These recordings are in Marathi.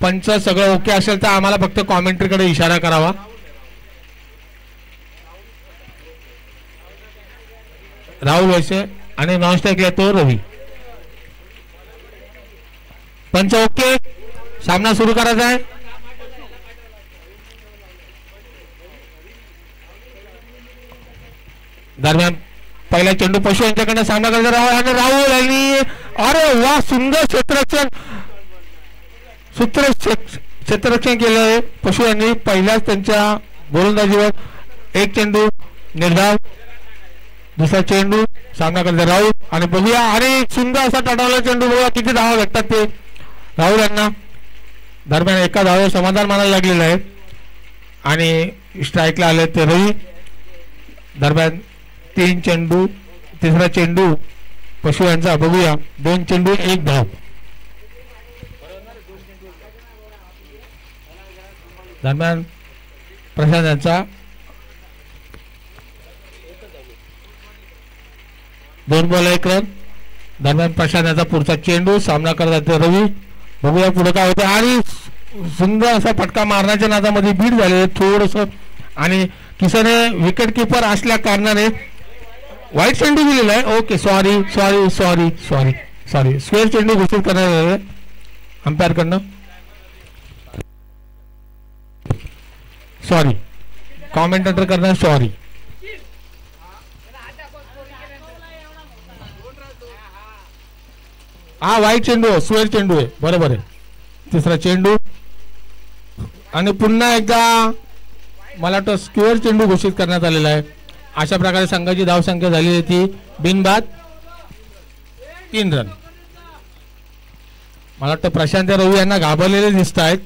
पंच सगळं ओके असेल तर आम्हाला फक्त कॉमेंट्रीकडे इशारा करावा. राहुल वैसे आणि नॉन स्ट्राईक येतो रवी. पंच ओके, सामना सुरू करायचा आहे. दरम्यान पहिला चेंडू पशु यांच्याकडनं सामना करायचा राहुल आणि राहुल आणि अरे वा सुंदर क्षेत्ररक्षण केलं आहे पशु यांनी. पहिल्याच त्यांच्या गोलंदाजीवर एक चेंडू निर्धाव. दुसरा चेंडू सामना करता राहुल आणि बघूया आणि सुंदर असा टटावला चेंडू. बघूया किती धावा भेटतात ते राहुल यांना. दरम्यान एका धावेवर समाधान मानायला लागलेलं आहे आणि स्ट्राईकला आले ते रवी. दरम्यान 3 चेंडू, तिसरा चेंडू पशु यांचा. बघूया 2 चेंडू 1 धाव. दरम्यान प्रशांत यांचा 2 बॉल 1 रन. दरम्यान प्रशांत यांचा पुढचा चेंडू सामना करतात रवी. बघूया पुढे काय होतं आणि सुंदर असा फटका मारण्याच्या नादामध्ये बीट झाले थोडस आणि किसने विकेट किपर असल्या कारणाने वाईट चेंडू दिलेला आहे. Okay sorry sorry sorry sorry sorry square चेंडू घोषित करण्यात आले अंपायर कडनं. सॉरी कॉमेंटेटर करणार सॉरी. हा वाईट चेंडू स्क्वेअर चेंडू आहे बरोबर आहे. तिसरा चेंडू आणि पुन्हा एकदा मला वाटतं स्क्वेअर चेंडू घोषित करण्यात आलेला आहे. अशा प्रकारे संघाची धावसंख्या झाली आहे ती बिनबाद 3 रन. मला वाटतं प्रशांत रवी यांना घाबरलेले दिसत आहेत.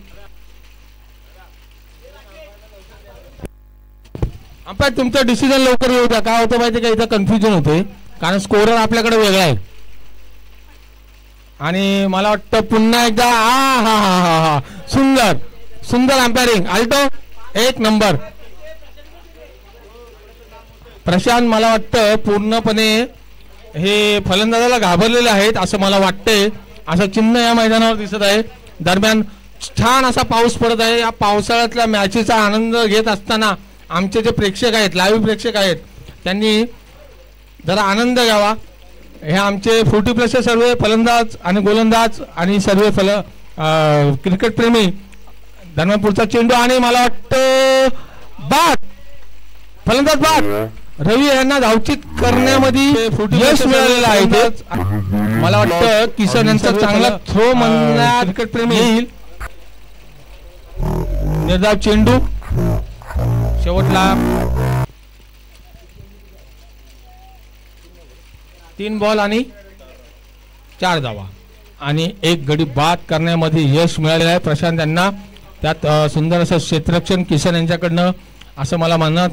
अंपायर तुमचं डिसिजन लवकर येऊ द्या. काय होतं माहिती का इथं कन्फ्युजन होते कारण स्कोरर आपल्याकडे वेगळा आहे आणि मला वाटतं पुन्हा एकदा हा हा हा हा हा सुंदर सुंदर अंपायरिंग आल्टो 1 नंबर. प्रशांत मला वाटतं पूर्णपणे हे फलंदाजाला घाबरलेले आहेत असं मला वाटतंय. असं चिन्ह या मैदानावर दिसत आहे. दरम्यान छान असा पाऊस पडत आहे. या पावसाळ्यातल्या मॅचेचा आनंद घेत असताना आमचे जे प्रेक्षक आहेत लाईव्ह प्रेक्षक आहेत त्यांनी जरा आनंद घ्यावा. हे आमचे 40+ सर्व फलंदाज आणि गोलंदाज आणि सर्व क्रिकेट प्रेमी. दरम्यान पुढचा चेंडू आणि मला वाटतं बाद फलंदाज बाद रवी यांना धावचित करण्यामध्ये यश मिळालेलं आहे. मला वाटतं किसन यांचा चांगला थ्रो म्हणणार क्रिकेट प्रेमी येईल. निर्धाव चेंडू शेवटला 3 बॉल आणि 4 धावा आणि 1 गडी बाद करण्यामध्ये यश मिळालेलं आहे प्रशांत यांना. त्यात सुंदर असं क्षेत्ररक्षण किसन यांच्याकडनं असं मला म्हणणं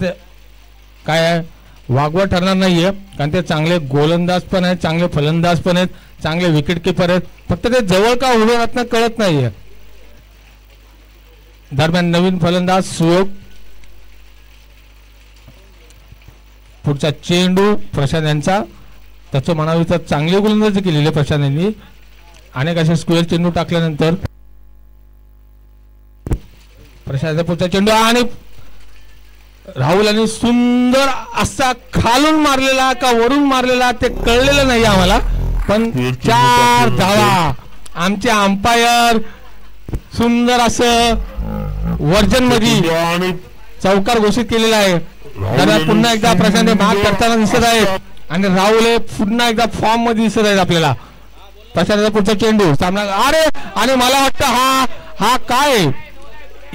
काय वागवं ठरणार नाहीये कारण ते चांगले गोलंदाज पण आहेत चांगले फलंदाज पण आहेत चांगले विकेट किपर आहेत. फक्त ते जवळ का उभे राहत कळत नाहीये. दरम्यान नवीन फलंदाज सुयोग. पुढचा चेंडू प्रशांत यांचा. त्याचं म्हणावे तर चांगली गोलंदाजी केलेली प्रशांत यांनी. अनेक असे स्क्वेअर चेंडू टाकल्यानंतर प्रशांत पुढचा चेंडू आणि राहुल यांनी सुंदर असा खालून मारलेला का वरून मारलेला ते कळलेलं नाही आम्हाला पण 4 धावा. आमचे अंपायर सुंदर असं वर्जन मध्ये चौकार घोषित केलेला आहे. पुन्हा एकदा प्रशांत भाग करताना दिसत आहेत आणि राहुल हे पुन्हा एकदा फॉर्म मध्ये दिसत आहेत आपल्याला. प्रशांतचा पुढचा चेंडू सामना अरे आणि मला वाटतं हा काय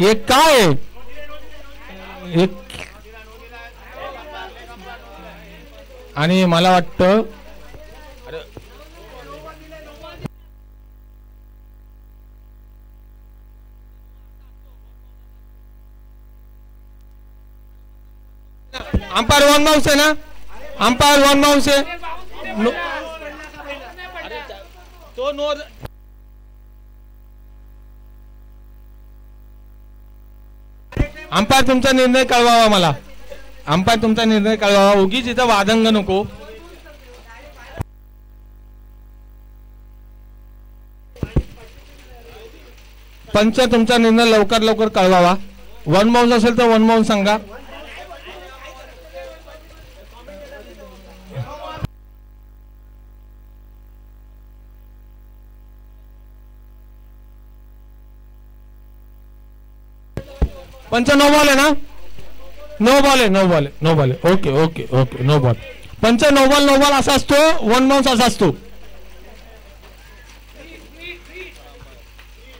एक काय एक आणि मला वाटतं अंपायर 1 बाउंस आहे ना अंपायर 1 बाउंस आहे तो नो. अंपायर तुमचा निर्णय कळवावा मला. अंपायर तुमचा निर्णय कळवावा. उगीच इथं वादंग नको. पंच तुमचा निर्णय लवकर लवकर कळवावा. वन बाउंस असेल तर वन बाउंस सांगा. पंच नो बॉल आहे ना? नो बॉल आहे, नो बॉल आहे, नो बॉल आहे. Okay okay okay no ball. Punch no ball, no ball असा असतो. वन बाउंस असा असतो.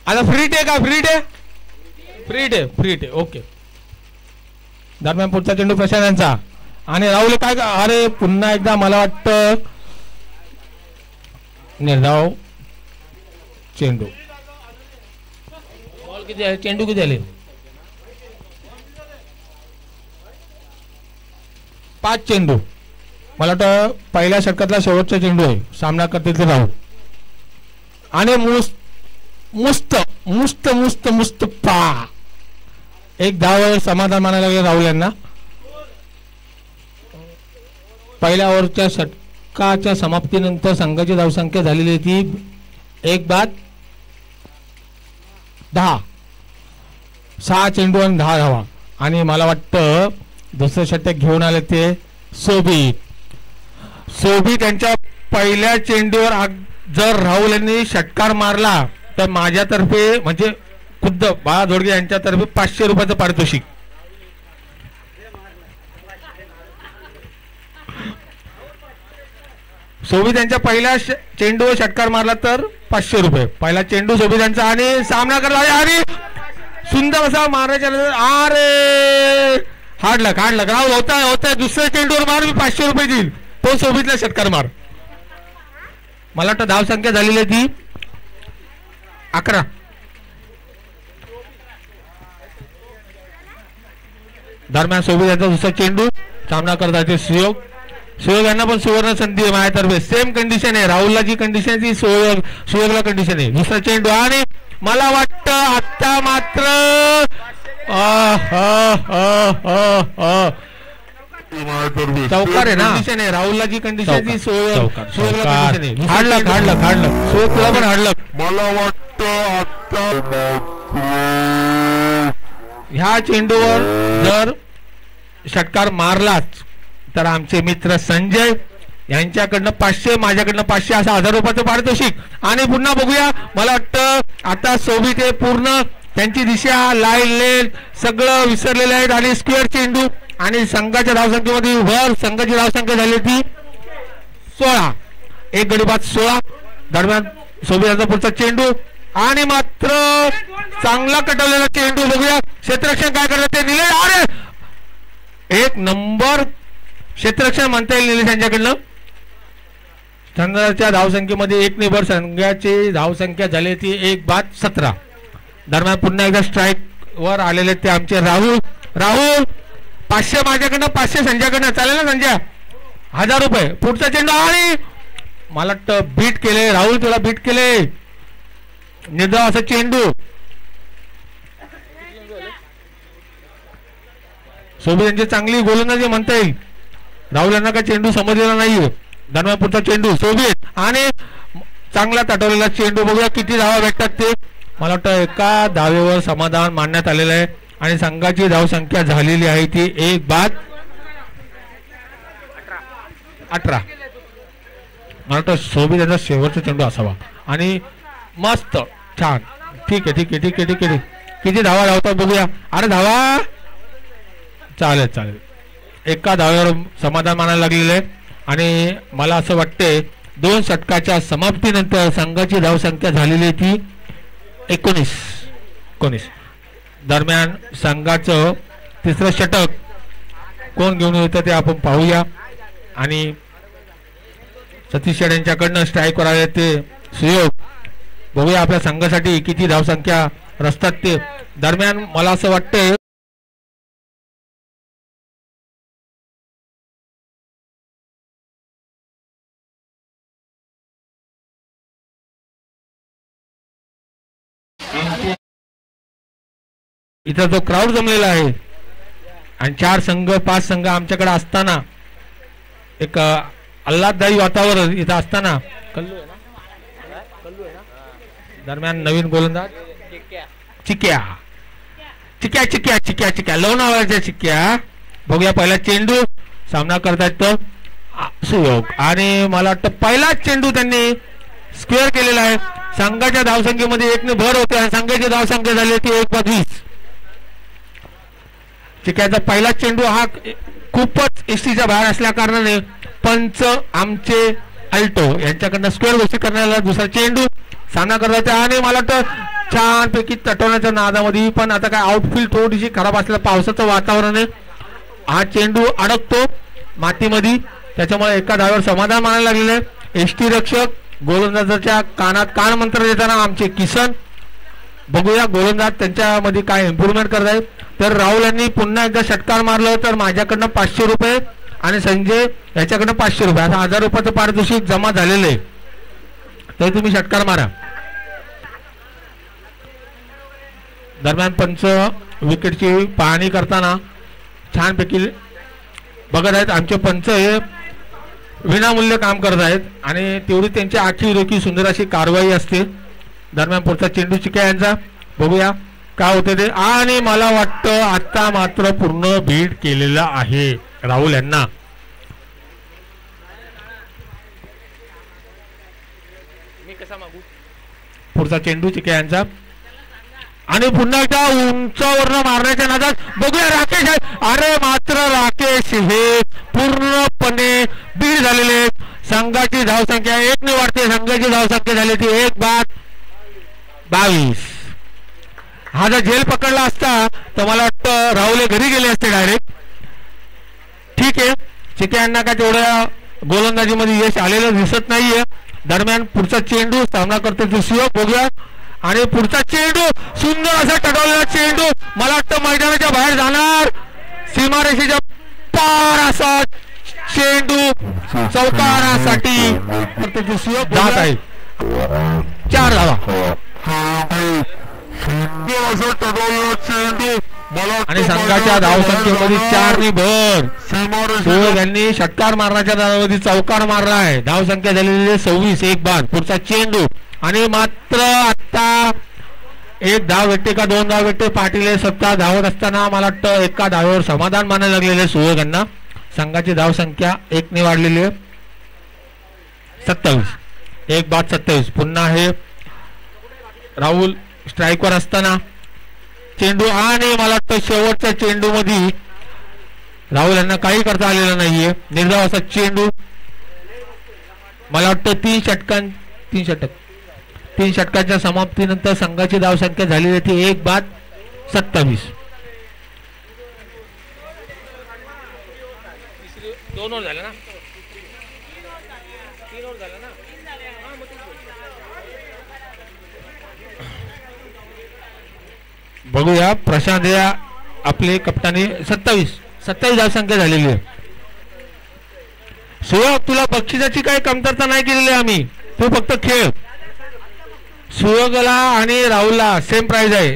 आता फ्री डे का? Free day, free day, free day. Okay. दरम्यान पुढचा चेंडू प्रशांत यांचा आणि राहुल काय? अरे पुन्हा एकदा मला वाटतं निर्धाव चेंडू. बॉल किती आहे? चेंडू किती आले? 5 चेंडू. मला वाटतं पहिल्या षटकातला शेवटचा चेंडू आहे. सामना करतील ते राहुल आणि मुस्त मुस्त मुस्त मुस्त पा. एक धाव समाधान मानायला लागले राहुल यांना. पहिल्या ओव्हरच्या षटकाच्या समाप्तीनंतर संघाची धावसंख्या झालेली ती 1-10. 6 चेंडू आणि 10 धावा. आणि मला वाटतं दुसरं षटक घेऊन आले ते सोबी. त्यांच्या पहिल्या चेंडूवर जर राहुल यांनी षटकार मारला तर माझ्यातर्फे म्हणजे खुद्द बाळा जोडगे यांच्यातर्फे 500 रुपयाचं पारितोषिक. सोबी यांच्या पहिल्या चेंडूवर षटकार मारला तर 500 रुपये. पहिला चेंडू सोबी यांचा आणि सामना करला आणि सुंदर असा मारायच्या. अरे हाडलं राहुल होता दुसऱ्या चेंडूवर मार, मी 500 रुपये देईल. तो सोबीतला षटकार मार. मला वाटतं धाव संख्या झालेली आहे ती 11. दरम्यान सोबत यांचा दुसरा चेंडू सामना करतात सुयोग यांना पण सुवर्ण संधी आहे माझ्यातर्फे. सेम कंडिशन आहे. राहुलला जी कंडिशन आहे ती सुयोगला कंडिशन आहे. दुसरा चेंडू आणि मला वाटतं आता मात्र चौकार आहे ना? कंडिशन आहे. राहुलला जी कंडिशन आहे ती सुयोगला कंडिशन आहे. हाडलं सुयोगला पण हाडलं. मला वाटतं ह्या चेंडूवर जर षटकार मारलाच तर आमचे मित्र संजय यांच्याकडनं 500, माझ्याकडनं 500 असं 1000 रुपयाचं पारितोषिक. आणि पुन्हा बघूया. मला वाटतं आता सोबत हे पूर्ण त्यांची दिशा लाईन लेन सगळं विसरलेले आहेत. आणि स्क्वेअर चेंडू आणि संघाच्या धावसंख्येमध्ये वर संघाची धावसंख्या झाली ती 16. एक गडी बाद 16. दरम्यान सोबत यांचा पुढचा चेंडू आणि मात्र चांगला कटवलेला चेंडू. बघूया क्षेत्ररक्षण काय करतात ते निलेश. अरे एक नंबर क्षेत्ररक्षण म्हणता येईल निलेश यांच्याकडनं. संघाच्या धावसंख्येमध्ये 1 निबर संघाची धावसंख्या झाली ती 1-17. दरम्यान पुन्हा एकदा स्ट्राईक वर आलेले ते आमचे राहुल 500 माझ्याकडनं 500 संजयकडनं. चालेल ना संजय? 1000 रुपये. पुढचा चेंडू आणि मला वाटतं बीट केले राहुल. तुला बीट केले. निर्धाव असा चेंडू. सोबत यांची चांगली गोलंदाजी म्हणता येईल. राहुल यांना काय चेंडू समजलेला नाही. दरम्यान पुढचा चेंडू सोबत आणि चांगला तटवलेला चेंडू. बघूया किती धावा भेटतात ते. मला वाटतं एका धावेवर समाधान मानण्यात आलेलं आहे आणि संघाची धावसंख्या झालेली आहे ती 1-18. मला वाटतं सोबत यांचा शेवटचा चेंडू असावा आणि मस्त छान. ठीक आहे. किती धावा धावतात बघूया. अरे धावा चालेल. एका धाव्यावर समाधान मानायला लागलेलं आहे. आणि मला असं वाटते 2 षटकाच्या समाप्तीनंतर संघाची धावसंख्या झालेली ती 19. दरम्यान संघाचं तिसरं षटक कोण घेऊन येतं ते आपण पाहूया. आणि सतीश शेड यांच्याकडनं स्ट्राईकवर आले ते सुयोग. बघूया आपल्या संघासाठी किती धावसंख्या रस्त्यात ते. दरम्यान मला असं वाटतंय इथं जो क्राऊड जमलेला आहे आणि 4 संघ 5 संघ आमच्याकडे असताना एक आल्हाददायी वातावरण इथं असताना दरम्यान नवीन गोलंदाज चिक्या चिक्या चिक्या चिक्या चिक्या लोणावळ्याच्या चिक्या. बघूया पहिला चेंडू सामना करतायत तो सुयोग आणि मला वाटतं पहिलाच चेंडू त्यांनी स्क्वेअर केलेला आहे. संघाच्या धावसंख्येमध्ये 1 ने भर होते आणि संघाची धावसंख्या झाली होती 1/20. चिक्याचा पहिला चेंडू हा खूपच एसटीच्या बाहेर असल्या कारणाने पंच आमचे अल्टो यांच्याकडनं स्क्वेअर घोषित करण्याला दुसरा चेंडू सामना करत होते आणि मला वाटतं छानपैकी तटवण्याच्या नादामध्ये पण आता काय आउटफील्ड थोडीशी खराब असलेलं पावसाचं वातावरण आहे. हा चेंडू अडकतो मातीमध्ये त्याच्यामुळे एका धावेवर समाधान मानायला लागलेलं आहे. एसटी रक्षक गोलंदाजाच्या कानात कान मंत्र देताना आमचे किसन. बघूया गोलंदाज त्यांच्यामध्ये काय इम्प्रूव्हमेंट करत आहेत. तर राहुल यांनी पुन्हा एकदा षटकार मारलं तर माझ्याकडनं 500 रुपये आणि संजय याच्याकडनं 500 रुपये असं 1000 रुपयाचं पारितोषिक जमा झालेलं आहे. तर तुम्ही षटकार मारा. दरम्यान पंच विकेटची पाहणी करताना छानपैकी बघत आहेत. आमचे पंच हे विनामूल्य काम करत आहेत आणि तेवढी त्यांची आखी रोखी सुंदर अशी कारवाई असते. दरम्यान पुढचा चेंडू चिक्या यांचा बघूया काय होते ते. आणि मला वाटतं आता मात्र पूर्ण बीट केलेला आहे राहुल यांना. मी कसा मागू. पुढचा चेंडू चिक्या यांचा आणि पुन्हा एकदा उंचावरनं मारण्याच्या नादात बघूया राकेश आहे. अरे मात्र राकेश हे पूर्णपणे बीड झालेले. संघाची धावसंख्या 1 ने वाढते. संघाची धावसंख्या झाली ती 1/22. हा जर झेल पकडला असता तर मला वाटतं राहुल घरी गेले असते डायरेक्ट. ठीक आहे चिक्या यांना काय तेवढ्या गोलंदाजीमध्ये यश आलेलं दिसत नाहीये. दरम्यान पुढचा चेंडू सामना करतो तो सुयोग. बघूया आणि पुढचा चेंडू सुंदर असा टटवलेला चेंडू मला वाटतं मैदानाच्या बाहेर जाणार. सीमारेषेच्या पार असा चेंडू चौकारासाठी जात आहे. 4 धावा आणि संघाच्या धावसंख्येमध्ये 4 ने भर. सुयोग यांनी षटकार मारण्याच्या धावामध्ये चौकार मारला आहे. धावसंख्या झालेली 26. 1 बाद. पुढचा चेंडू आणि मात्र आता 1 धाव भेटते का 2 धाव भेटते. पाटील सत्ता धावत असताना मला वाटतं एका धावेवर समाधान मानायला लागलेले सुयोग यांना. संघाची धावसंख्या 1 ने वाढलेली आहे 27. 1 बाद 27. पुन्हा हे राहुल स्ट्राईकवर असताना चेंडू आणि मला वाटतं शेवटच्या चेंडू मध्ये राहुल यांना काही करता आलेलं नाहीये. निर्धाव असा चेंडू मला वाटतं 3 षटकांच्या समाप्तीनंतर संघाची धावसंख्या झालेली ती 1 बाद 27. 2 ओव्हर झाले ना. 3 ओव्हर झाले ना. बघूया प्रशांत या आपले कप्तानी 27 धावसंख्या झालेली आहे. सुयोग तुला बक्षिसाची काही कमतरता नाही केलेली आम्ही. तू फक्त खेळ. सुयोगला आणि राहुलला सेम प्राइज आहे.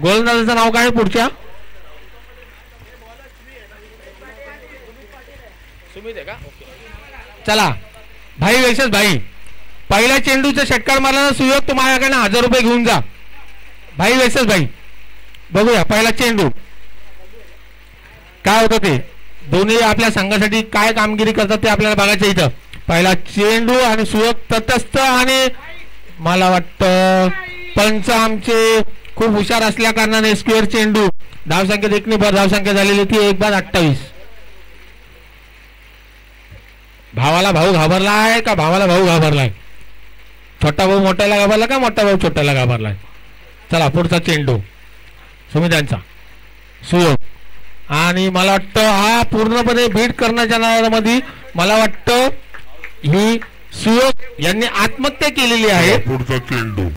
गोलंदाजाचं नाव काय पुढच्या सुमित आहे का. चला भाई वैशेष भाई पहिल्या चेंडूचा षटकार मारला सुयोग तू माझ्याकडे 1000 रुपये घेऊन जा. भाई वैशेष भाई बघूया पहिला चेंडू काय होतं ते. दोन्ही आपल्या संघासाठी काय कामगिरी करतात ते आपल्याला बघायचं इथं. पहिला चेंडू आणि सुयोग तटस्थ आणि मला वाटतं पंच आमचे खूप हुशार असल्या कारणाने स्क्वेअर चेंडू. धावसंख्येत 1 ने भर. धावसंख्या झालेली ती 1 बाद 28. भावाला भाऊ घाबरला आहे का भावाला भाऊ घाबरलाय. छोटा भाऊ मोठ्याला घाबरला का मोठा भाऊ छोट्याला घाबरलाय. चला पुढचा चेंडू सुमितांचा सुयोग आणि मला वाटतं हा पूर्णपणे बीट करण्याच्या नावामध्ये मला वाटतं ही सुयोग यांनी आत्महत्या केलेली आहे. पुढचा चेंडू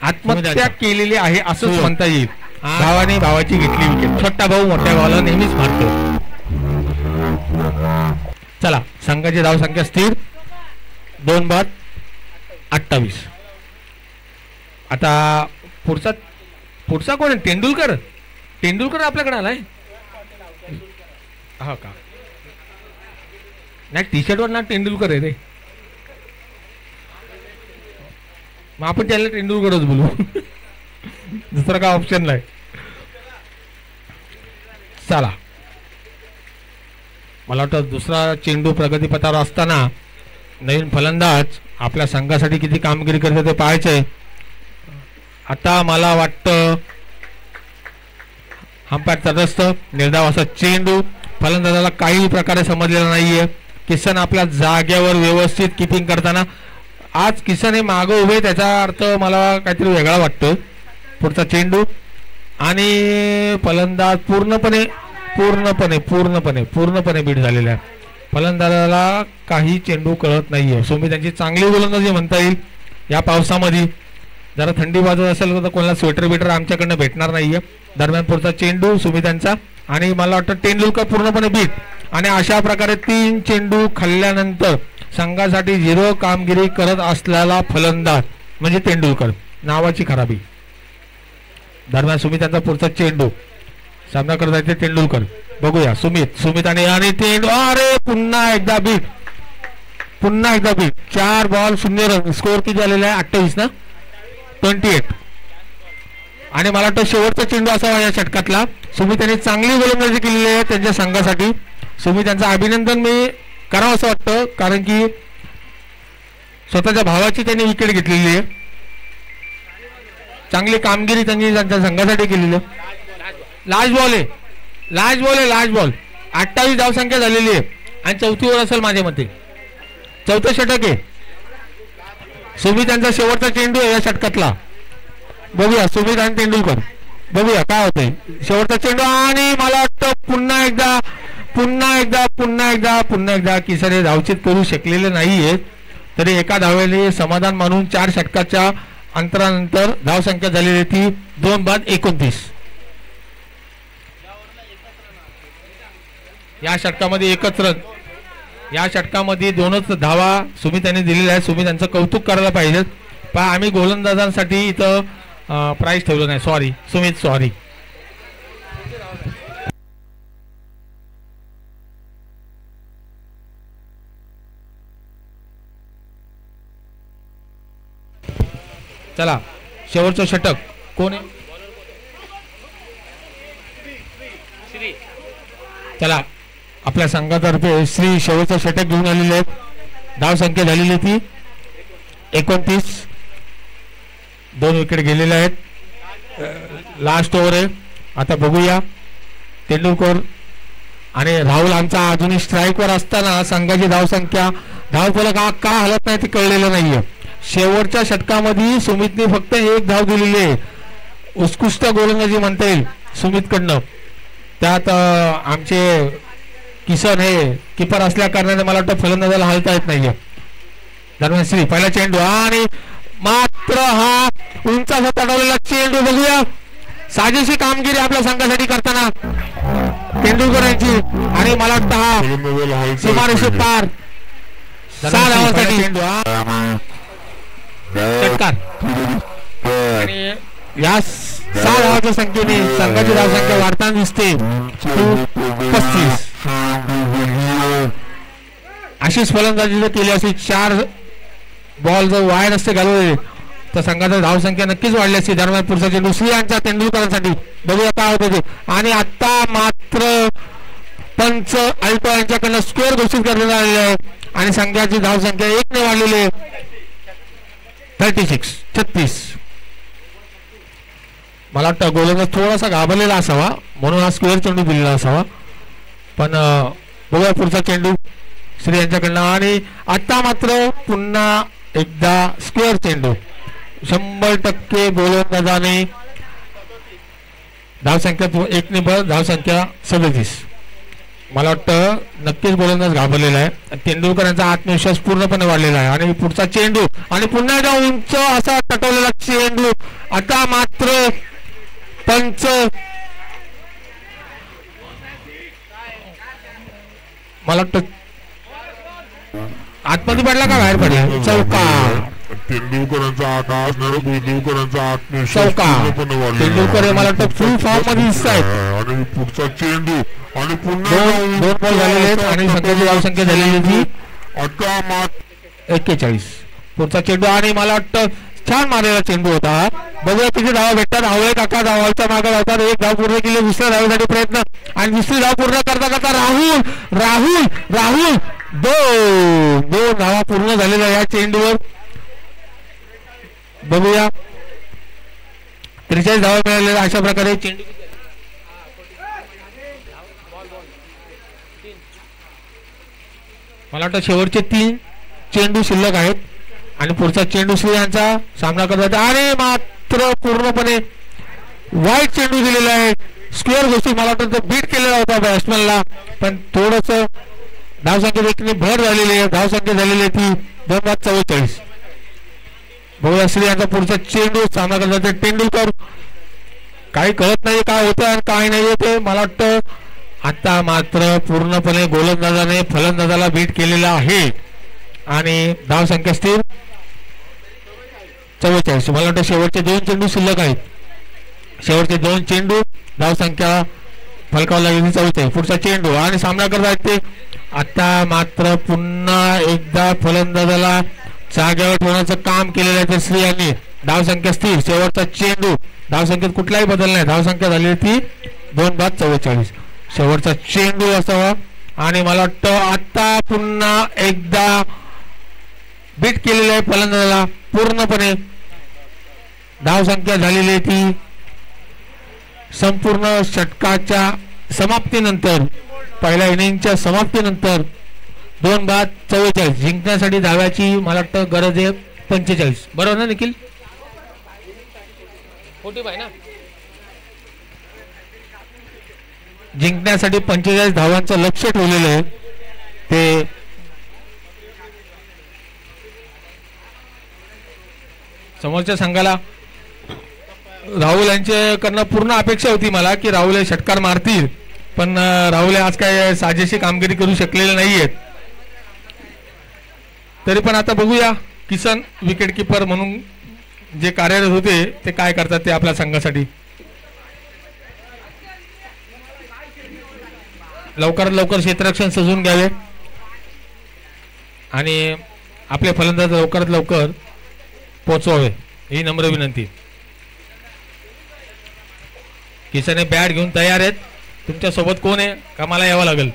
आत्महत्या केलेली आहे असंच म्हणता येईल. भावाने भावाची घेतली विकेट. छोटा भाऊ मोठ्या भावाला नेहमीच मारतो. चला संघाची धावसंख्या स्थिर 2 बाद 28. आता पुढचा कोण आहे. तेंडुलकर आपल्याकडे आलाय. हा का नाही टी शर्ट वर ना तेंडुलकर आहे रे. मग आपण त्याला तेंडुलकरच बोलू. दुसरा काय ऑप्शन नाही. चला मला वाटतं दुसरा चेंडू प्रगतीपथावर असताना नवीन फलंदाज आपल्या संघासाठी किती कामगिरी करते ते पाहायचंय. आता मला वाटतं अंपायर तटस्थ निर्धाव असा चेंडू फलंदाजाला काही प्रकारे समजलेला नाहीये. किसन आपल्या जागेवर व्यवस्थित किपिंग करताना आज किसन हे मागं उभे त्याचा अर्थ मला काहीतरी वेगळा वाटतो. पुढचा चेंडू आणि फलंदाज पूर्णपणे पूर्णपणे पूर्णपणे पूर्णपणे बीट झालेला आहे. फलंदाजाला काही चेंडू कळत नाहीये. सुमित त्यांची चांगली गोलंदाजी म्हणता येईल. या पावसामध्ये जरा थंडी वाजत असेल तर कोणाला स्वेटर बिटर आमच्याकडनं भेटणार नाहीये. दरम्यान पुढचा चेंडू सुमितांचा आणि मला वाटतं तेंडुलकर पूर्णपणे बीट. आणि अशा प्रकारे 3 चेंडू खाल्ल्यानंतर संघासाठी 0 कामगिरी करत असलेला फलंदाज म्हणजे तेंडुलकर नावाची खराबी. दरम्यान सुमितांचा पुढचा चेंडू सामना करत आहे तेंडुलकर. बघूया सुमित आणि तेंडू अरे पुन्हा एकदा बीट. 4 ball 0 run. स्कोअर किती झालेला आहे 28 ना 28. आणि मला वाटतं शेवटचा चेंडू असावा या षटकातला. सुमित यांनी चांगली गोलंदाजी केलेली आहे त्यांच्या संघासाठी. सुमित यांचं अभिनंदन मी करावं असं वाटतं कारण की स्वतःच्या भावाची त्यांनी विकेट घेतलेली आहे. चांगली कामगिरी त्यांनी त्यांच्या संघासाठी केलेली आहे. लास्ट बॉल 28 धावसंख्या झालेली आहे आणि 4थी ओव्हर असेल माझ्या मते. 4थं षटक आहे. सुमित यांचा शेवटचा चेंडू आहे या षटकातला. बघूया सुमित आणि तेंडुलकर बघूया काय होतंय. शेवटचा चेंडू आणि मला वाटतं पुन्हा एकदा किसन हे धावचित करू शकलेले नाहीये. तरी एका धावेने समाधान मानून 4 षटकाच्या अंतरानंतर धावसंख्या झालेली ती 2 बाद 29. या षटकामध्ये एकच रन. या षटकामध्ये 2च धावा सुमित यांनी दिलेल्या आहेत. सुमित यांचं कौतुक करायला पाहिजे. पण आम्ही गोलंदाजांसाठी इथं प्राइस ठेवलं नाही. Sorry Sumit sorry. चला शेवटचं षटक कोण आहे. चला आपल्या संघातर्फे श्री शेवटचं षटक घेऊन आलेले आहेत. धावसंख्या झालेली ती 29. 2 विकेट गेलेले आहेत. लास्ट ओव्हर आहे. आता बघूया तेंडुलकर आणि राहुल आमचा अजूनही स्ट्राईकवर असताना संघाची धावसंख्या धावफलक का हलत नाही ते कळलेलं नाहीये. शेवटच्या षटकामध्ये सुमितने फक्त 1 धाव दिलेली आहे. उत्कृष्ट गोलंदाजी म्हणता येईल सुमितकडनं. त्यात आमचे किसन हे किपर असल्या कारणाने मला वाटतं फलंदाजाला हलता येत नाहीये. दरम्यान श्री पहिला चेंडू आणि मात्र हा उंचाचा तडवलेला चेंडू. बघूया साजेशी कामगिरी आपल्या संघासाठी करताना तेंडुलकर यांची आणि मला वाटतं हा सीमारेषे पार 6 धावांसाठी चेंडू षटकार. आणि या 6 धावांच्या संख्येने संघाची धावसंख्या वाढताना दिसते 35. अशीच फलंदाजी जर केली अशी 4 बॉल जर वाईड असते घालवले तर संघाची धावसंख्या नक्कीच वाढली असती. दरम्यान पुढचा चेंडू श्रीयांच्या तेंडुलकरांसाठी. बघूया काय होते ते. आणि आता मात्र पंच अल्टो यांच्याकडनं स्कोअर घोषित करण्यात आलेला आहे आणि संघाची धावसंख्या 1 ने वाढलेली आहे 36. मला वाटतं गोलंदाज थोडासा घाबरलेला असावा म्हणून हा स्क्वेअर चेंडू दिलेला असावा. पण बघूया पुढचा चेंडू श्री यांच्याकडनं आणि आता मात्र पुन्हा एकदा स्क्वेअर चेंडू. 100% गोलंदाजाने धावसंख्या 1 ने बळ धावसंख्या 37. मला वाटतं नक्कीच गोलंदाज घाबरलेला आहे. तेंडुलकर यांचा आत्मविश्वास पूर्णपणे वाढलेला आहे. आणि पुढचा चेंडू आणि पुन्हा एकदा उंच असा तटवलेला चेंडू. आता मात्र पंच मला वाटतं आतमध्ये पडला का बाहेर पडला. चौका. तेंडुलकरांचा आकाश तेंडुलकरांचा आत्मविश्वास तेंडुलकर मला वाटतं फुल फॉर्म मध्ये दिसत आहेत. आणि पुढचा चेंडू आणि पुन्हा 2 बॉल झालेले आहेत आणि संघाची धावसंख्या झालेली होती आता 41. पुढचा चेंडू आणि मला वाटतं छान मारलेला चेंडू होता. बघूया किती धावा भेटतात. आवळे काका धावाच्या मागे लावतात. एक धाव पूर्ण केली, दुसऱ्या धावेसाठी प्रयत्न आणि दुसरी धाव पूर्ण करता करता राहुल राहुल राहुल दोन धावा पूर्ण झालेल्या या चेंडूवर. बघूया 43 धावा मिळालेल्या अशा प्रकारे चेंडू. मला वाटतं शेवटचे 3 चेंडू शिल्लक आहेत आणि पुढचा चेंडू श्री यांचा सामना करतात आणि मात्र पूर्णपणे वाईट चेंडू दिलेला आहे. स्क्वेअर गोष्टी मला वाटतं तो बीट केलेला होता बॅट्समॅनला, पण थोडस धावसंख्या देखील भर झालेली आहे. धावसंख्या झालेली आहे ती 2:44. बघूया श्री यांचा पुढचा चेंडू सामना करतात. तेंडुलकर काही कळत नाही काय होतं आणि काय नाही होते. मला वाटतं आता मात्र पूर्णपणे गोलंदाजाने फलंदाजाला बीट केलेला आहे आणि धावसंख्या स्थिर 44. मला वाटतं शेवटचे 2 चेंडू शिल्लक आहेत. शेवटचे 2 चेंडू धावसंख्या फलकावला गेली 44. पुढचा चेंडू आणि सामना करत ते. आता मात्र पुन्हा एकदा फलंदाजाला जागेवर ठेवण्याचं काम केलेलं आहे श्री यांनी. धावसंख्या स्थिर. शेवटचा चेंडू धावसंख्येत कुठलाही बदल नाही. धावसंख्या झाली ती 2:44. शेवटचा चेंडू असावा आणि मला वाटतं आता पुन्हा एकदा बीट केलेलं आहे फलंदाजाला पूर्णपणे. धावसंख्या झालेली आहे ती संपूर्ण षटकाच्या समाप्तीनंतर, पहिल्या इनिंगच्या समाप्तीनंतर 2:44. जिंकण्यासाठी धाव्याची मला वाटतं गरज आहे 45. बरोबर ना निखिल? 45 ना. जिंकण्यासाठी 45 धावांचं लक्ष ठेवलेलं आहे. ते समोरच्या संघाला राहुल यांच्याकडनं पूर्ण अपेक्षा होती मला की राहुल हे षटकार मारतील, पण राहुल आज काय साजेशी कामगिरी करू शकलेले नाहीयेत. तरी पण आता बघूया किसन विकेट किपर म्हणून जे कार्यरत होते ते काय करतात ते आपल्या संघासाठी. लवकरात लवकर क्षेत्ररक्षण सजवून घ्यावे आणि आपले फलंदाज लवकरात लवकर पोहोचवावे ही नम्र विनंती. किसने बॅट घेऊन तयार आहेत. तुमच्या सोबत कोण आहे का मला यावं लागेल?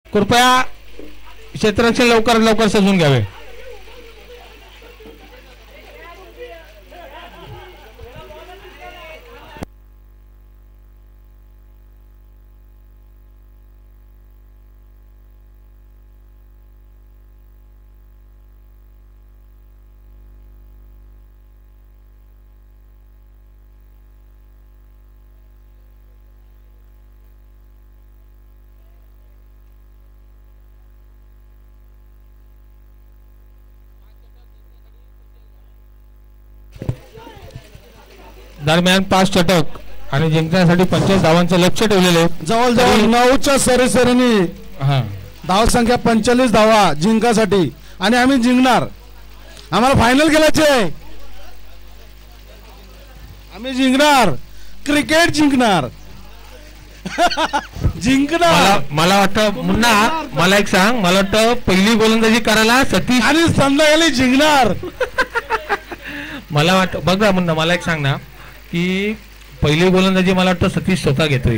कृपया क्षेत्ररक्षण लवकरात लवकर सजवून घ्यावे. दरम्यान 5 षटक आणि जिंकण्यासाठी 45 धावांचं लक्ष ठेवलेले. जवळजवळ 9च्या सरीसरीने धावसंख्या 45 धावा जिंकासाठी आणि आम्ही जिंकणार. आम्हाला फायनल खेळायचे आहे. आम्ही जिंकणार. क्रिकेट जिंकणार. जिंकणार. मला वाटतं मुन्ना मला एक सांग, मला वाटतं पहिली गोलंदाजी करायला सतीश आणि संध्याकाळी जिंकणार. मला वाटतं बघ ना मुन्ना, मला एक सांग ना की पहिली गोलंदाजी मला वाटतं सतीश स्वतः घेतोय.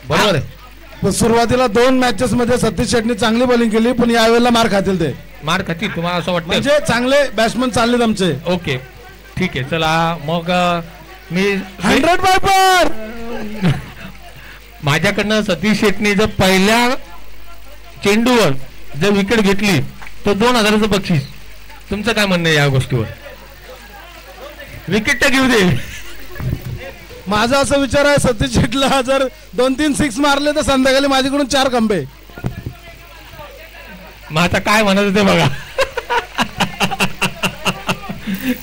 बरोबर आहे. सुरुवातीला 2 मॅचेस मध्ये सतीश शेट्टी चांगली बॉलिंग केली, पण यावेळेला मार खातील. ते मार खातील तुम्हाला असं वाटतं? म्हणजे चांगले बॅट्समन चाललेत आमचे. ओके ठीक आहे. चला मग मी 100 पार माझ्याकडनं सतीश शेट्टी जर पहिल्या चेंडूवर जर विकेट घेतली तर 2000चं बक्षीस. तुमचं काय म्हणणं आहे या गोष्टीवर? विकेट तर घेऊ दे. माझा असा विचार आहे, सतीश शेटला जर 2-3 सिक्स मारले तर संध्याकाळी माझ्याकडून 4 खंबे. मग आता काय म्हणत होते बघा.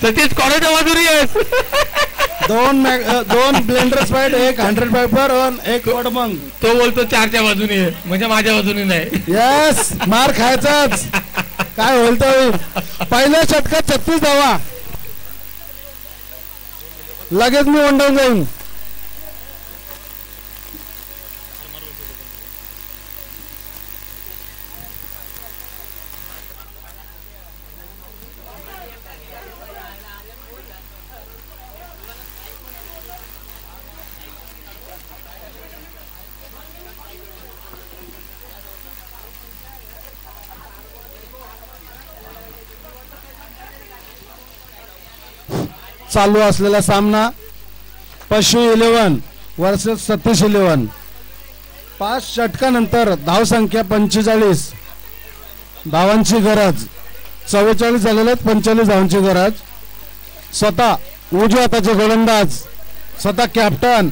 सतीश कोणाच्या बाजूने आहेस? 2 ब्लेंडर स्पाइट, 1 100 पायपर, 1 वडमंग. तो बोलतो 4च्या बाजूने आहे, म्हणजे माझ्या बाजूने नाही. यस, मार खायचाच. काय होईल तर होईल. पहिल्या षटकात 36 धावा. लगेच मी वंडावून जाईन. चालू असलेला सामना पशु 11 वर्सेस सतीश 11. 5 षटकानंतर धावसंख्या 45. धावांची गरज 44 झालेले आहेत. 45 धावांची गरज. स्वतः उजव्या हाताचे गोलंदाज, स्वतः कॅप्टन,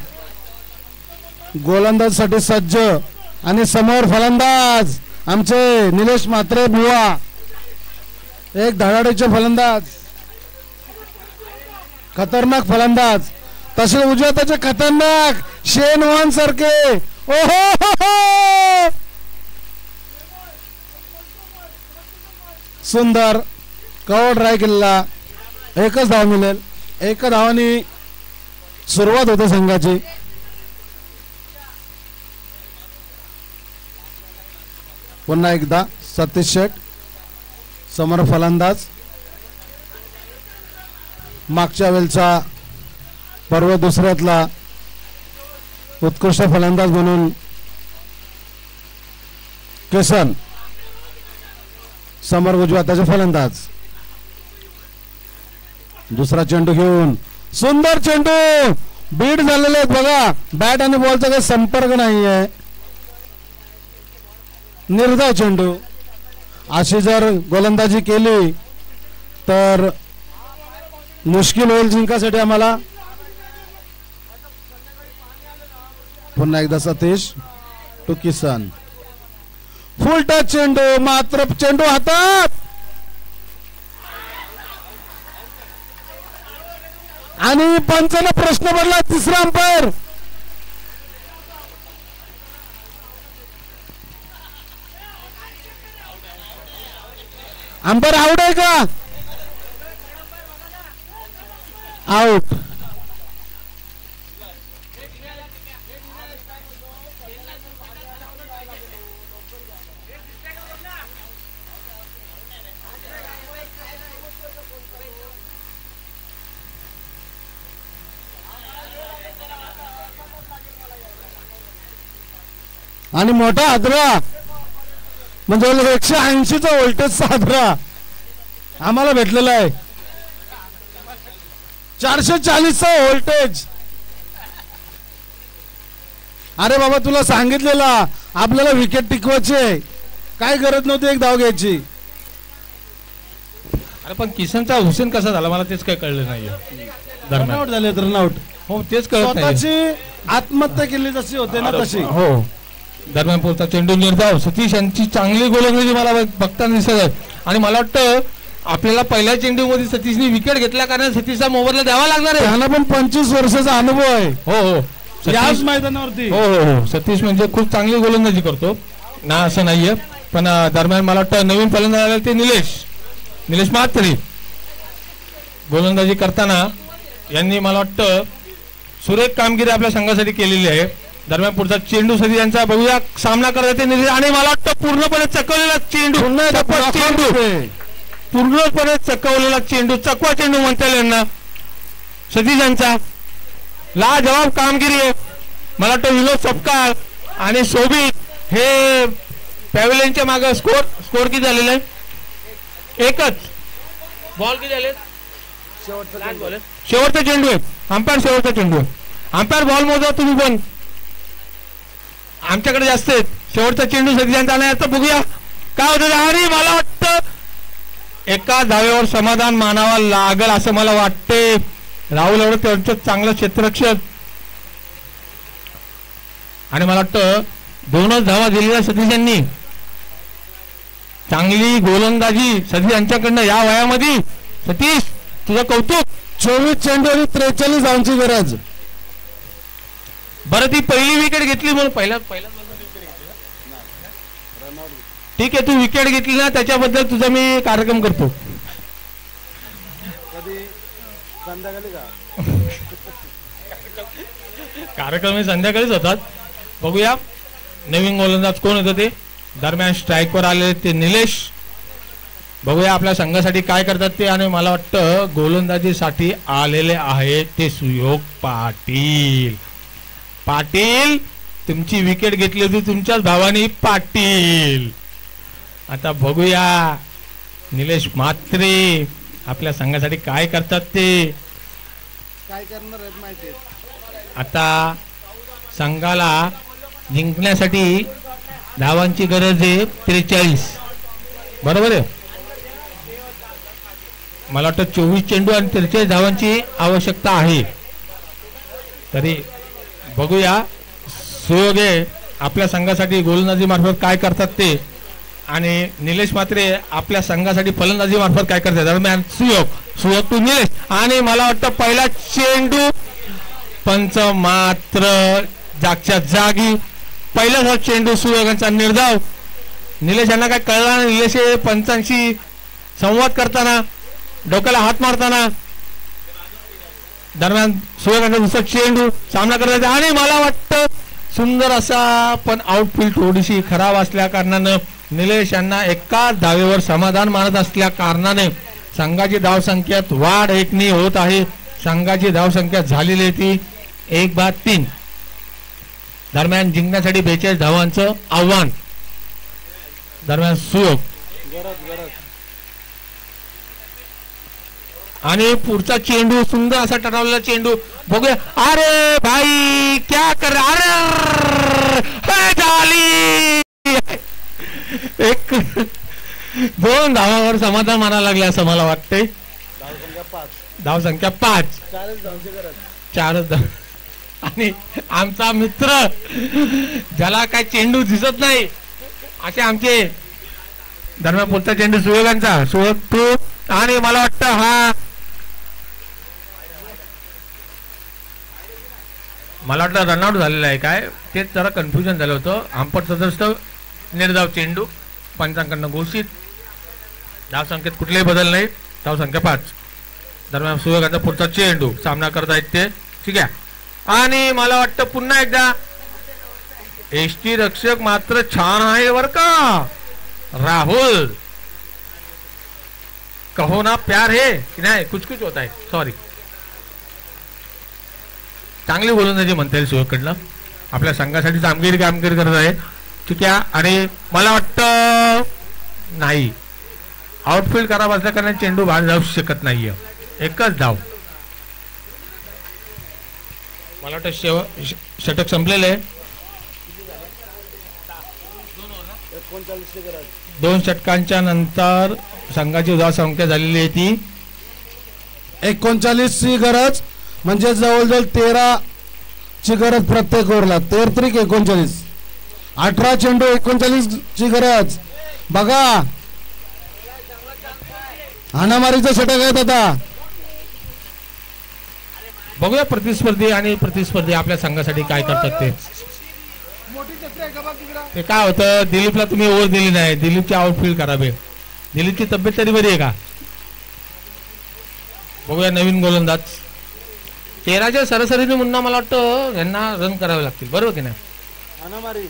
गोलंदाजसाठी सज्ज आणि समोर फलंदाज आमचे निलेश म्हात्रे बुवा, एक धडाडीचे फलंदाज, खतरनाक फलंदाज. तसे उजव्या त्याचे खतरनाक शेन वॉर्न सारखे. ओहो, सुंदर कव्हर ट्राय केलेला. एकच धाव मिळेल. 1 धावांनी सुरुवात होते संघाची. पुन्हा एकदा सतीश शेठ समोर फलंदाज. मागच्या वेळचा पर्व दुसऱ्यातला उत्कृष्ट फलंदाज म्हणून केसन समोर उजव्या हाताचे फलंदाज. दुसरा चेंडू घेऊन सुंदर चेंडू. बीट झालेले आहेत बघा. बॅट आणि बॉलचा काही संपर्क नाहीये. निर्धाव चेंडू. अशी जर गोलंदाजी केली तर मुश्किल होईल जिंकासाठी आम्हाला. पुन्हा एकदा Satish to Kisan. Full toss चेंडू, मात्र चेंडू हातात आणि पंचांना प्रश्न पडला. तिसरा अंपायर आउट आहे का? आउट. आणि मोठा हादरा म्हणजे 180चा व्होल्टेजचा हादरा आम्हाला भेटलेला आहे. 440चा व्होल्टेज. अरे बाबा, तुला सांगितलेला आपल्याला विकेट टिकवायचे, काय गरज नव्हती एक धाव घ्यायची. अरे पण किसनचा हुसेन कसा झाला मला तेच काही कळलं नाही. रनआउट झाले. रनआउट. हो, तेच कळत नाही. स्वतःची आत्महत्या केली जशी होते ना तशी. हो. दरम्यान पुरता चेंडू निर्धाव. सतीश यांची चांगली गोलंदाजी मला बघताना दिसत आहे. आणि मला वाटतं आपल्याला पहिल्या चेंडू मध्ये सतीशने विकेट घेतल्या कारण सतीशचा मोबदला द्यावा लागणार आहे. त्यांना पण 25 वर्षाचा अनुभव आहे. हो हो, याच मैदानावरती. हो हो हो. सतीश म्हणजे खूप चांगली गोलंदाजी करतो ना, असं नाहीये. पण दरम्यान मला वाटतं नवीन फलंदाज आले ते निलेश म्हात्रे. गोलंदाजी करताना यांनी मला वाटतं सुरेख कामगिरी आपल्या संघासाठी केलेली आहे. दरम्यान पुढचा चेंडू सतीश यांचा बघूया सामना करत निलेश. आणि मला वाटतं पूर्णपणे चकवलेला चेंडू. पूर्णपणे चकवलेला चेंडू, चकवा चेंडू म्हणता येईल यांना. सतीश यांचा लाजवाब कामगिरी आहे. मला वाटतं विनोद सपकाळ आणि शोभित हे पॅव्हिलियनच्या मागे स्कोर किती झालेला आहे? एकच बॉल किती झाले? शेवटचा चेंडू आहे. अंपायर शेवटचा चेंडू आहे. अंपायर बॉल मोजा तुम्ही पण. आमच्याकडे जास्त आहेत. शेवटचा चेंडू सतीशांचा आला आता बघूया काय होतं. आणि मला वाटतं एका धावेवर समाधान मानावा लागल असं मला वाटते. राहुल एवढं त्यांचं चांगलं क्षेत्ररक्षक आणि मला वाटतं 2च धावा दिलेल्या सतीश यांनी. चांगली गोलंदाजी सतीश यांच्याकडनं या वयामध्ये. सतीश तुझं कौतुक. 24 चेंडू आणि 43 धावांची गरज. बरं ती पहिली विकेट घेतली म्हणून पहिला ठीक आहे तू विकेट घेतली ना त्याच्याबद्दल तुझा मी कार्यक्रम करतो. कार्यक्रम हे संध्याकाळीच होतात. बघूया नवीन गोलंदाज कोण होतं ते. दरम्यान स्ट्राईकवर आलेले ते निलेश. बघूया आपल्या संघासाठी काय करतात ते. आणि मला वाटतं गोलंदाजीसाठी आलेले आहेत ते सुयोग पाटील. पाटील तुमची विकेट घेतली होती तुमच्याच भावानी पाटील. आता बघूया निलेश म्हात्रे आपल्या संघासाठी काय करतात ते. काय करणार आहेत माहिती. आता संघाला जिंकण्यासाठी धावांची गरज आहे 43 बरोबर आहे. मला वाटतं 24 चेंडू आणि 43 धावांची आवश्यकता आहे. तरी बघूया सुयोगे आपल्या संघासाठी गोलंदाजी मार्फत काय करतात ते. आणि निलेश म्हात्रे आपल्या संघासाठी फलंदाजी मार्फत काय करतात. दरम्यान सुयोग टू निलेश. आणि मला वाटतं पहिला चेंडू पंच मात्र जागच्या जागी. पहिलाच चेंडू सुयोगांचा निर्धाव. निलेश यांना काय कळला नाही. निलेश पंचांशी संवाद करताना डोक्याला हात मारताना. दरम्यान सुयोगांचा दुसरा चेंडू सामना करत आणि मला वाटतं सुंदर असा पण आउटफील्ड थोडीशी खराब असल्या कारणानं निलेश यांना एकाच धावेवर समाधान मानत असल्या कारणाने संघाची धावसंख्येत वाढ 1 होत आहे. संघाची धावसंख्या झालेली ती 1/3. दरम्यान जिंकण्यासाठी 42 धावांचं आव्हान. दरम्यान सुयोग आणि पुढचा चेंडू सुंदर असा टणावलेला चेंडू बघूया. अरे भाई क्या कर. अरे झाली. 2 धावावर समाधान मानायला लागले असं मला वाटतंय. धावसंख्या 5. 4 आणि आमचा मित्र ज्याला काय चेंडू दिसत नाही असे आमचे. दरम्यान पुढचा चेंडू सुयोगांचा. सुयोग टू. आणि मला वाटतं मला वाटलं रनआउट झालेला आहे काय तेच जरा कन्फ्युजन झालं होतं. अंपट सदस्य निर्धाव चेंडू पंचांकडनं घोषित. धावसंख्येत कुठलेही बदल नाही. धावसंख्या 5. दरम्यान सुयोगाचा पुढचा चेंडू सामना करत आहेत ते. ठीक आहे. आणि मला वाटतं पुन्हा एकदा एसटी रक्षक मात्र छान आहे बर का. राहुल कहो ना प्यार है की नाही कुछ होत आहे. सॉरी चांगली गोलंदाजी म्हणता येईल सुयोगकडनं. आपल्या संघासाठी कामगिरी करत आहे. ठीक आहे. आणि मला वाटतं नाही आउटफील्ड खराब असल्या कारण चेंडू बाहेर जाऊ शकत नाहीये. एकच धाव. मला वाटतं षटक संपलेलं आहे. 2 षटकांच्या नंतर संघाची धावसंख्या झालेली आहे ती 39 ची गरज. म्हणजे जवळजवळ 13 ची गरज प्रत्येक ओव्हरला. 13 39. 18 चेंडू 39 ची गरज. बघा हाणामारीचं षटक आहेत आता. बघूया प्रतिस्पर्धी आपल्या संघासाठी काय करतात ते. ते काय होतं दिलीपला तुम्ही ओव्हर दिली नाही. दिलीपची आउटफील्ड खराब आहे. दिलीपची तब्येत तरी बरी आहे का. बघूया नवीन गोलंदाज. 13च्या सरासरीने मुन्ना मला वाटतं यांना रन करावे लागतील बरोबर की नाही.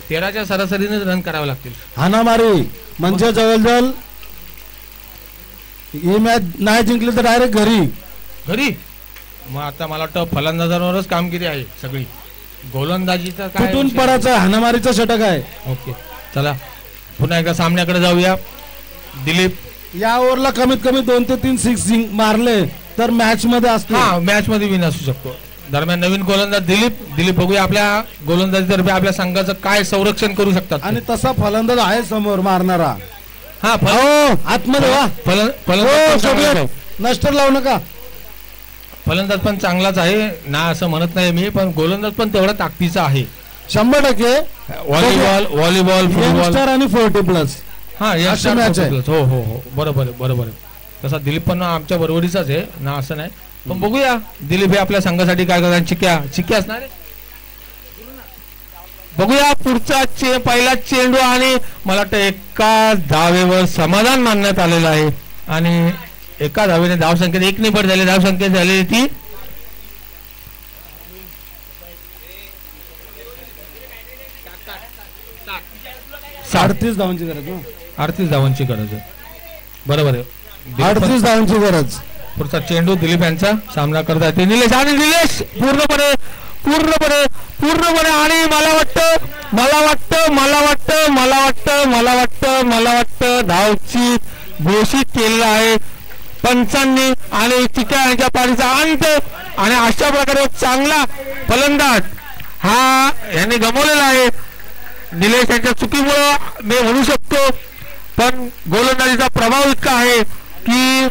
13च्या सरासरीने रन करावे लागतील. हाणामारी म्हणजे जवळजवळ ही मॅच नाही जिंकली तर डायरेक्ट घरी. मग आता मला वाटतं फलंदाजांवरच कामगिरी आहे सगळी. गोलंदाजीचं काय कुठून पडायचं हाणामारीचं षटक आहे. ओके चला पुन्हा एकदा सामन्याकडे जाऊया. दिलीप या ओव्हरला कमीत कमी 2 ते 3 सिक्स मारले तर मॅच मध्ये असतो. हा मॅच मध्ये विन असू शकतो. दरम्यान नवीन गोलंदाज दिलीप बघूया आपल्या गोलंदाजीतर्फे आपल्या संघाचं काय संरक्षण करू शकतात आणि तसा फलंदाज आहे समोर मारणारा. हा हो आतमध्ये वा. फलंदाज नष्टर लावू नका. फलंदाज पण चांगलाच आहे ना असं म्हणत नाही मी, पण गोलंदाज पण तेवढा ताकदीचा आहे 100%. व्हॉलीबॉल फुटबॉल आणि 40+. हा अशी match आहे. हो हो हो बरोबर आहे. तसा दिलीप पण आमच्या बरोबरीचाच आहे ना असं नाही, पण बघूया दिलीप हे आपल्या संघासाठी काय करतात. चिक्या असणार आहे. बघूया पुढचा पहिला चेंडू आणि मला वाटतं एका धावेवर समाधान मानण्यात आलेलं आहे आणि एका धावेने धावसंख्येत 1 निबड झाली. धावसंख्या झालेली ती 38 धावांची गरज. 38 धावांची गरज आहे. बरोबर आहे. 38 धावांची गरज. पुढचा चेंडू दिलीप यांचा सामना करता येते. निलेश पूर्णपणे आणि मला वाटतं धावची घोषित केलेला आहे पंचांनी आणि चिक्या यांच्या पारीचा अंत. आणि अशा प्रकारे चांगला फलंदाज हा यांनी गमावलेला आहे. निलेश यांच्या चुकीमुळे मी म्हणू शकतो, पण गोलंदाजीचा प्रभाव इतका आहे की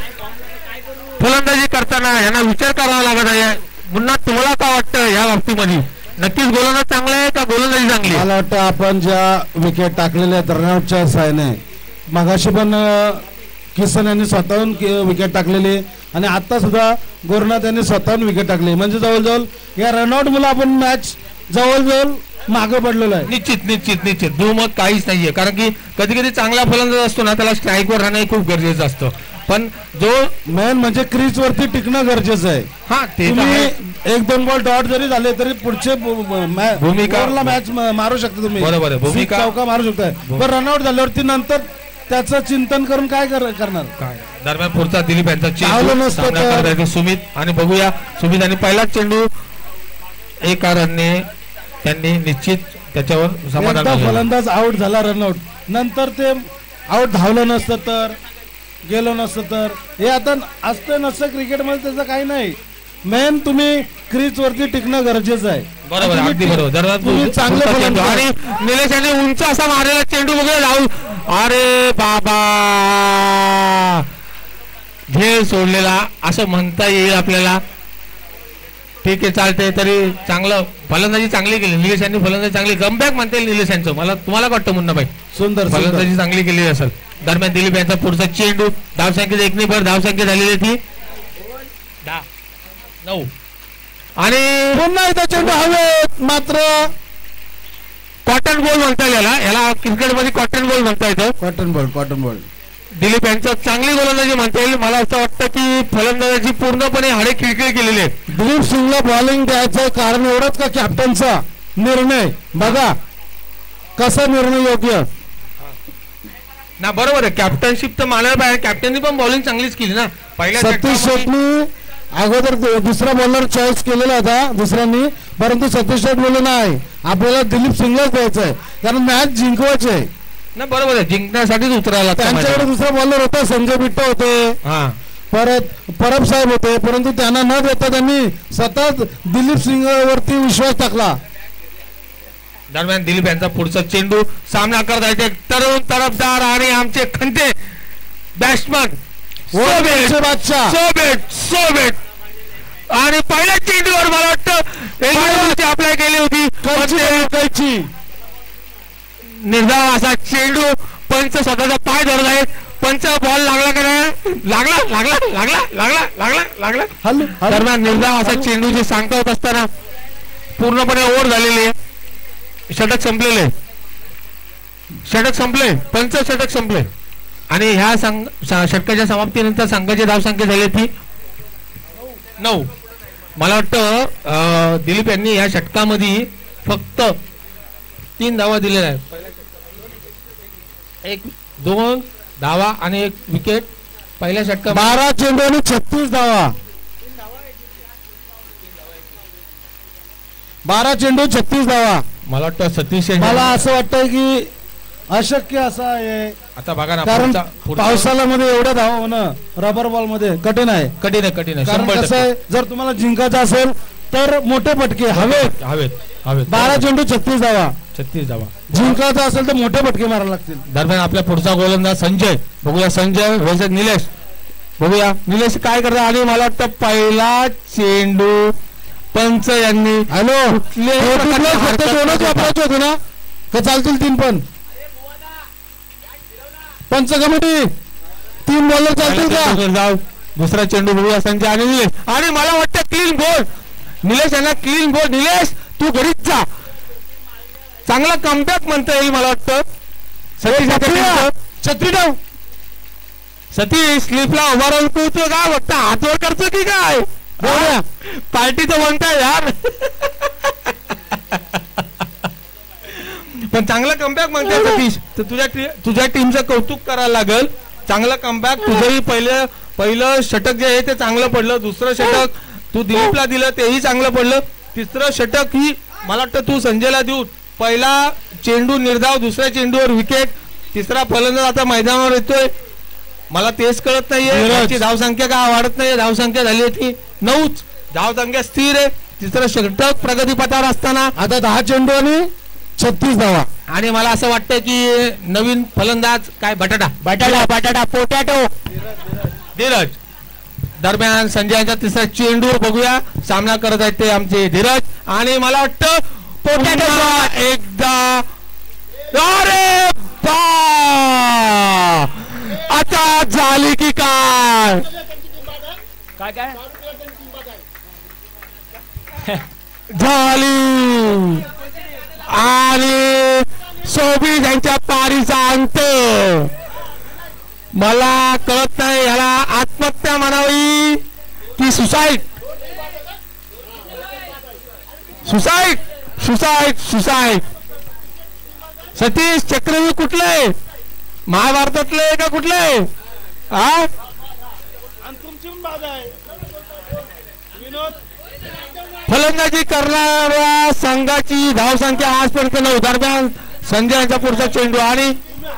फलंदाजी करताना यांना विचार करावा लागत आहे. पुन्हा तुम्हाला काय वाटतं या बाबतीमध्ये? नक्कीच गोलंदाज चांगला आहे का गोलंदाजी चांगली? मला वाटतं आपण ज्या विकेट टाकलेल्या आहेत रनआउटच्या साहाय्याने, मगाशी पण किसन यांनी स्वतःहून विकेट टाकलेली आणि आता सुद्धा गोरनाथ यांनी स्वतःहून विकेट टाकली. म्हणजे जवळजवळ या रनआउट मुळे आपण मॅच जवळजवळ मागे पडलेलो आहे. निश्चित दुमत काहीच नाहीये, कारण की कधी कधी चांगला फलंदाज असतो ना त्याला स्ट्राईकवर राहणं खूप गरजेचं असतं, पण जो मेन म्हणजे क्रीज वरती टिकणं गरजेचं आहे. हा ते 1-2 बॉल डॉट जरी झाले तरी पुढचे भूमिका मॅच मारू शकता तुम्ही. बरोबर आहे. भूमिका चौका मारू शकताय, पण रनआउट झाल्यावरती नंतर त्याचं चिंतन करून काय करणार. काय दरम्यान पुढचा दिलीप यांचा धावलं चेंडू सुमित आणि बघूया सुमित आणि पहिलाच चेंडू एका रनने त्यांनी निश्चित त्याच्यावर समाधान. फलंदाज आउट झाला रनआउट नंतर ते आउट धावलं नसतं तर गेलो नसतं तर हे आता असतं नसतं क्रिकेटमध्ये, त्याचं काही नाही. मेन तुम्ही क्रीज वरती टिकणं गरजेचं आहे. बरोबर अगदी बरोबर. चांगलं आणि निलेश यांनी उंच असा मारलेला चेंडू बघूया धावून. अरे बाबा झेल सोडलेला असं म्हणता येईल आपल्याला. ठीक आहे चालतंय. तरी चांगलं फलंदाजी चांगली केली निलेश यांनी. फलंदाजी चांगली कमबॅक म्हणता येईल निलेश यांचं. मला तुम्हाला काय वाटतं मुन्नाभाई? सुंदर फलंदाजी चांगली केली असेल. दरम्यान दिलीप यांचा पुढचा चेंडू धावसंख्येत 1 निबड धावसंख्या झालेली ती 9 आणि पुन्हा एकदा चेंडू हवेत. मात्र कॉटन बॉल म्हणता येईल याला क्रिकेटमध्ये कॉटन बॉल म्हणता येतं. कॉटन बॉल दिलीप यांचं चांगली गोलंदाजी म्हणता येईल. मला असं वाटतं की फलंदाजी पूर्णपणे हाडे खिळखिळ केलेले आहेत. दिलीप सिंगला बॉलिंग द्यायचं कारण एवढंच का कॅप्टनचा निर्णय बघा कसा निर्णय योग्य ना. बरोबर आहे. कॅप्टनशिप तर मानायला पाहिजे. कॅप्टननी पण बॉलिंग चांगलीच केली ना. पहिल्या सतीश शेट्टी अगोदर दुसरा बॉलर चॉईस केलेला होता दुसऱ्यांनी, परंतु सतीश शेट बोलले नाही आपल्याला दिलीप सिंगलाच द्यायचं आहे कारण मॅच जिंकवायची आहे ना. बरोबर आहे. जिंकण्यासाठीच उतरायला त्यांच्याकडे दुसरा बॉलर होता. संजय बिट्ट होते, परत परब साहेब होते, परंतु त्यांना न देता त्यांनी सतत दिलीप सिंग वरती विश्वास टाकला. दरम्यान दिलीप यांचा पुढचा चेंडू सामना करत तरुण तरफदार आणि आमचे खंते बॅट्समन सोबेट आणि पहिल्या चेंडूवर मला वाटतं अप्लाय केली होती निर्धाव असा चेंडू. पंच स्वतःचा पाय धरत आहेत. पंच बॉल लागला का नाही? लागला. दरम्यान निर्धाव असा चेंडूची सांगता होत असताना पूर्णपणे ओव्हर झालेली आहे. षटक संपले. पंच षटक संपले आणि ह्या षटकाच्या समाप्तीनंतर संघाची धावसंख्या झाली ती 9. मला वाटतं दिलीप यांनी या षटकामध्ये फक्त 3 धावा दिलेल्या आहेत. 1-2 धावा आणि 1 विकेट पहिल्या षटकात. 12 चेंडू आणि 36 धावा. 12 चेंडू 36 धावा. मला वाटतं सतीश मला असं वाटतं की अशक्य असं आहे आता बघा ना, कारण पावसाला मध्ये एवढ्या धावा होणं रबर बॉल मध्ये कठीण आहे. कठीण आहे. कारण कसं आहे जर तुम्हाला जिंकायचं असेल तर मोठे फटके हवेत. हवेत 12 चेंडू 36 धावा. 36 धावा. जिंकायचं असेल तर मोठे फटके मारायला लागतील. दरम्यान आपल्या पुढचा गोलंदाज संजय. बघूया संजय वर्सेस निलेश. बघूया निलेश काय करतात. आणि मला वाटतं पहिला चेंडू पंच यांनी दोनच वापरायचे होते ना का चालतील 3 पण. पंच कमिटी 3 बॉलर चालतील का. जाऊ दुसरा चेंडू बघूया संजय आणि निलेश. आणि मला वाटतं क्लीन बोल्ड निलेश यांना क्लीन बोल्ड. निलेश तू घरीच जा. चांगला कमबॅक म्हणता येईल मला वाटतं. छत्री डाव. सतीश स्लीपला उभा राहून तू काय वाटतं हातवर करतो की काय. पार्टीचं म्हणताय यार. पण चांगला कमबॅक म्हणताय सतीश. तर तुझ्या टीमचं कौतुक करायला लागल. चांगला कमबॅक. तुझंही पहिलं षटक जे आहे ते चांगलं पडलं. दुसरं षटक तू दिलीपला दिलं तेही चांगलं पडलं. तिसरं षटक ही मला वाटतं तू संजयला देऊन पहिला चेंडू निर्धाव. दुसऱ्या चेंडूवर विकेट. तिसरा फलंदाज आता मैदानावर येतोय. मला तेच कळत नाहीये धावसंख्या का वाढत नाहीये. धावसंख्या झाली होती 9च. धावसंख्या स्थिर आहे. तिसरं षटक प्रगतीपथावर असताना आता 10 चेंडू आणि 36 धावा. आणि मला असं वाटतं की नवीन फलंदाज काय बटाटा पोटॅटो धीरज. दरम्यान संजयचा तिसरा चेंडू बघूया. सामना करत आहेत ते आमचे धीरज. आणि मला वाटतं पोटॅटो एकदा. अरे बा आता झाली की काय झाली. आणि सोबी यांच्या पारीचा अंत. मला कळत नाही याला आत्महत्या म्हणावी की सुसाईड. सतीश चक्रव्यूह कुठलंय. महाभारतातले का कुठलंय. हा फलंदाजी करणाऱ्या संघाची धावसंख्या आजपर्यंत 9. दरम्यान संजयचा पुढचा चेंडू. आणि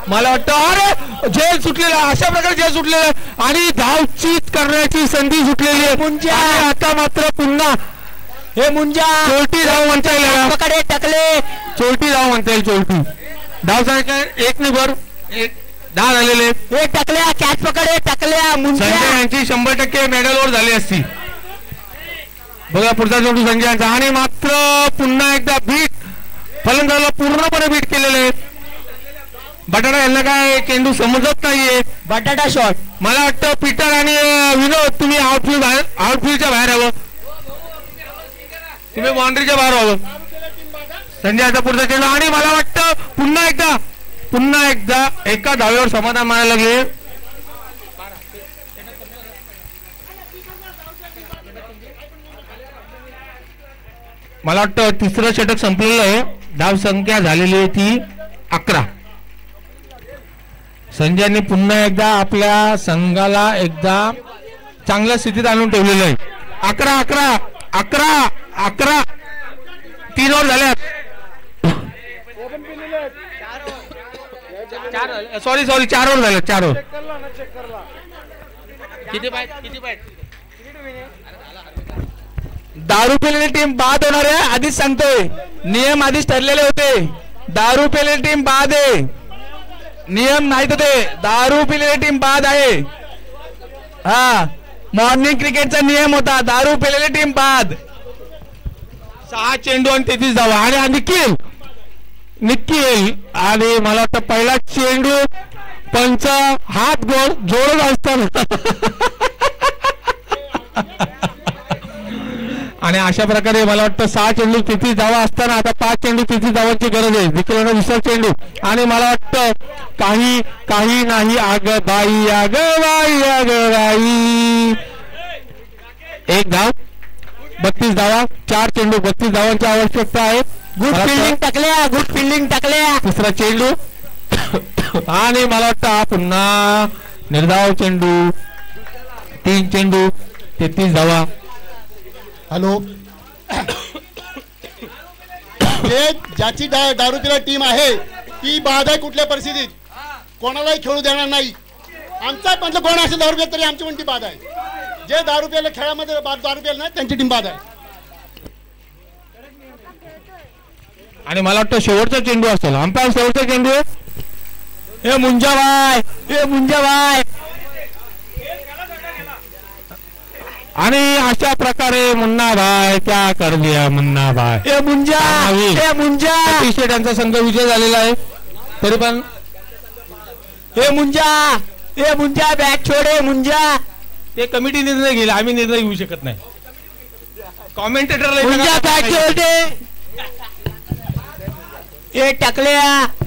मला वाटतं अरे झेल सुटलेला. अशा प्रकारे झेल सुटलेला आणि धावचीत करण्याची संधी सुटलेली आहे. आता मात्र पुन्हा हे मुंजा चोरटी धाव म्हणता येईल. पकडे टाकले चोरटी धाव म्हणता येईल. चोरटी धावसंख्या 1 10 झालेले. हे टाकल्या कॅच पकडे टाकल्या. संजय यांची 100% मेडलवर झाली असती. बघा पुढचा चेंडू संजयांचा. आणि मात्र पुन्हा एकदा बीट. फलंदाजाला पूर्णपणे बीट केलेले आहेत. बटाटा यांना काय चेंडू समजत नाहीये. बटाटा शॉट. मला वाटतं पीटर आणि विनोद तुम्ही आउटफील्डच्या बाहेर हवं. तुम्ही बाउंड्रीच्या बाहेर हवं. संजयचा पुढचा चेंडू. आणि मला वाटतं पुन्हा एकदा एका धावेवर समाधान मानायला लागले. मला वाटतं तिसरं षटक संपलेलं आहे. धाव संख्या झालेली आहे ती 11. संजयने पुन्हा एकदा आपल्या संघाला एकदा चांगल्या स्थितीत आणून ठेवलेलं आहे. 11 3 ओव्हर झाल्यात. सॉरी 4 ओव्हर झाल्यात. 4 ओव्हर. किती पाय दारू पिलेली टीम बाद होणार आहे. आधीच सांगतोय. नियम आधीच ठरलेले होते. दारू पिलेली टीम बाद आहे. नियम नाही होते. दारू पिलेली टीम बाद आहे. हा मॉर्निंग क्रिकेटचा नियम होता. दारू पिलेली टीम बाद. 6 चेंडू आणि 33 धावा. आणि निखिल आणि मला वाटतं पहिला चेंडू पंच हात जोडत असताना. आणि अशा प्रकारे मला वाटतं 6 चेंडू 33 धावा असताना आता 5 चेंडू 33 धावांची गरज आहे. निखिल दुसरा चेंडू. आणि मला वाटतं काही नाही. आग बाई 1 धाव 32 धावा. 4 चेंडू 32 धावांची आवश्यकता आहे. गुड फिल्डिंग टाकल्या. तिसरा चेंडू. आणि मला वाटतं हा पुन्हा निर्धाव चेंडू. 3 चेंडू 33 धावा. हॅलो ज्याची दारू पिला टीम आहे ती बाद आहे. कुठल्या परिस्थितीत कोणालाही खेळू देणार नाही. आमचा म्हटलं कोण असेल दारू पिला तरी आमची पण ती बाद आहे. जे दारू प्यायला खेळामध्ये दारू प्यायला नाही त्यांची टीम बाद आहे. आणि मला वाटतं शेवटचा चेंडू असेल. अंपायर शेवटचा चेंडू. हे मुंजाबाई, हे मुंजाबाई. आणि अशा प्रकारे मुन्नाभाई क्या कर दिया मुन्नाभाई. हे मुंजा, हे मुंजा. अतिशय त्यांचा संघ विजय झालेला आहे. तरी पण हे मुंजा, हे मुंजा बॅट छोडे मुंजा. ते कमिटी निर्णय घेईल, आम्ही निर्णय घेऊ शकत नाही. कॉमेंटेटर बॅट छोडे. हे टाकल्या